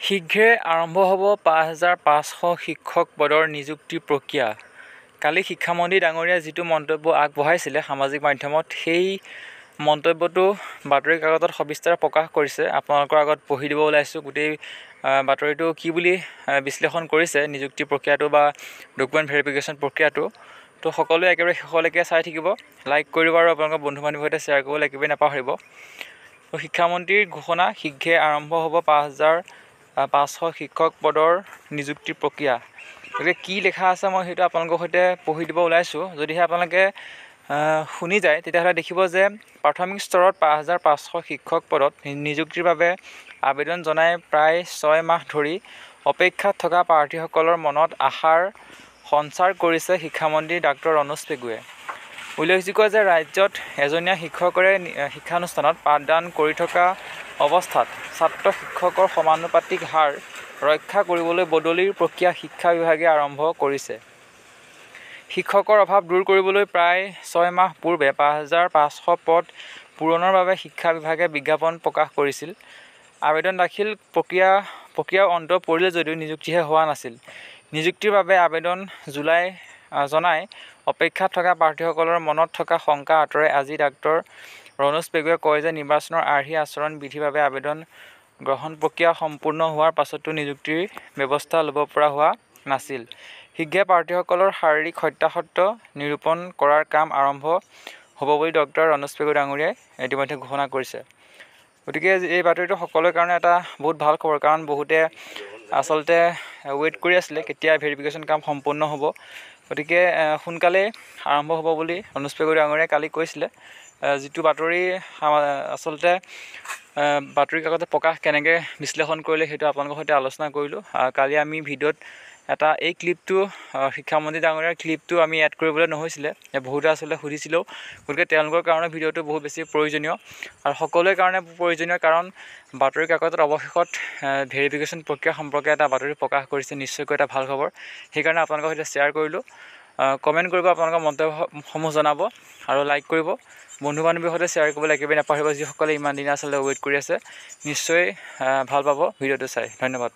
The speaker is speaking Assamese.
শীঘ্ৰে আৰম্ভ হ'ব ৫৫০০ শিক্ষক পদৰ নিযুক্তি প্ৰক্ৰিয়া। কালি শিক্ষামন্ত্ৰী ডাঙৰীয়াই যিটো মন্তব্য আগবঢ়াইছিলে সামাজিক মাধ্যমত, সেই মন্তব্যটো বাতৰি কাকতত সবিস্তাৰে প্ৰকাশ কৰিছে। আপোনালোকৰ আগত পঢ়ি দিব ওলাইছোঁ গোটেই বাতৰিটো কি বুলি বিশ্লেষণ কৰিছে নিযুক্তি প্ৰক্ৰিয়াটো বা ডকুমেণ্ট ভেৰিফিকেশ্যন প্ৰক্ৰিয়াটো। তো সকলোৱে একেবাৰে শেষলৈকে চাই থাকিব, লাইক কৰিব আৰু আপোনালোকৰ বন্ধু বান্ধৱীৰ সৈতে শ্বেয়াৰ কৰিবলৈ একেবাৰে নাপাহৰিব। তো শিক্ষামন্ত্ৰীৰ ঘোষণা, শীঘ্ৰে আৰম্ভ হ'ব ৫৫০০ শিক্ষক পদৰ নিযুক্তি প্ৰক্ৰিয়া। গতিকে কি লিখা আছে মই সেইটো আপোনালোকৰ সৈতে পঢ়ি দিব ওলাইছোঁ। যদিহে আপোনালোকে শুনি যায় তেতিয়াহ'লে দেখিব যে প্ৰাথমিক স্তৰত ৫৫০০ শিক্ষক পদত নিযুক্তিৰ বাবে আবেদন জনাই প্ৰায় ৬ মাহ ধৰি অপেক্ষাত থকা প্ৰাৰ্থীসকলৰ মনত আশাৰ সঞ্চাৰ কৰিছে শিক্ষামন্ত্ৰী ডাক্তৰ ৰণোজ পেগুৱে। উল্লেখযোগ্য যে ৰাজ্যত এজনীয়া শিক্ষকৰে শিক্ষানুষ্ঠানত পাঠদান কৰি থকা অৱস্থাত ছাত্ৰ শিক্ষকৰ সমানুপাতিক হাৰ ৰক্ষা কৰিবলৈ বদলিৰ প্ৰক্ৰিয়া শিক্ষা বিভাগে আৰম্ভ কৰিছে। শিক্ষকৰ অভাৱ দূৰ কৰিবলৈ প্ৰায় ৬ মাহ পূৰ্বে ৫৫০০ পদ পূৰণৰ বাবে শিক্ষা বিভাগে বিজ্ঞাপন প্ৰকাশ কৰিছিল। আবেদন দাখিল প্ৰক্ৰিয়াৰ অন্ত পৰিল যদিও নিযুক্তিহে হোৱা নাছিল। নিযুক্তিৰ বাবে আবেদন জনাই অপেক্ষাত থকা প্ৰাৰ্থীসকলৰ মনত থকা শংকা আঁতৰাই আজি ডাক্তৰ ৰণোজ পেগুৱে কয় যে নিৰ্বাচনৰ আৰ্হি আচৰণ বিধিৰ বাবে আবেদন গ্ৰহণ প্ৰক্ৰিয়া সম্পূৰ্ণ হোৱাৰ পাছতো নিযুক্তিৰ ব্যৱস্থা ল'ব পৰা হোৱা নাছিল। শীঘ্ৰে প্ৰাৰ্থীসকলৰ শাৰীৰিক সত্যাসত্য নিৰূপণ কৰাৰ কাম আৰম্ভ হ'ব বুলি ডক্তৰ ৰণোজ পেগু ডাঙৰীয়াই ইতিমধ্যে ঘোষণা কৰিছে। গতিকে এই বাতৰিটো সকলোৰে কাৰণে এটা বহুত ভাল খবৰ, কাৰণ বহুতে আচলতে ৱেইট কৰি আছিলে কেতিয়া ভেৰিফিকেশ্যন কাম সম্পূৰ্ণ হ'ব। গতিকে সোনকালেই আৰম্ভ হ'ব বুলি ৰণোজ পেগু ডাঙৰীয়াই কালি কৈছিলে। যিটো বাতৰি আচলতে বাতৰি কাকতত প্ৰকাশ কেনেকৈ বিশ্লেষণ কৰিলে সেইটো আপোনালোকৰ সৈতে আলোচনা কৰিলোঁ। কালি আমি ভিডিঅ'ত এই ক্লিপটো শিক্ষামন্ত্ৰী ডাঙৰীয়াৰ ক্লিপটো আমি এড কৰিবলৈ নহৈছিলে, বহুতে আচলতে সুধিছিলেও। গতিকে তেওঁলোকৰ কাৰণে ভিডিঅ'টো বহুত বেছি প্ৰয়োজনীয় আৰু সকলোৰে কাৰণে প্ৰয়োজনীয়, কাৰণ বাতৰি কাকতত অৱশেষত ভেৰিফিকেশ্যন প্ৰক্ৰিয়া সম্পৰ্কে এটা বাতৰি প্ৰকাশ কৰিছে, নিশ্চয়কৈ এটা ভাল খবৰ। সেইকাৰণে আপোনালোকৰ সৈতে শ্বেয়াৰ কৰিলোঁ। কমেণ্ট কৰিব, আপোনালোকৰ মন্তব্যসমূহ জনাব আৰু লাইক কৰিব। বন্ধু বান্ধৱীৰ সৈতে শ্বেয়াৰ কৰিবলৈ একেবাৰে নাপাহৰিব। যিসকলে ইমান দিনে আচলতে ৱেইট কৰি আছে, নিশ্চয় ভাল পাব ভিডিঅ'টো চাই। ধন্যবাদ।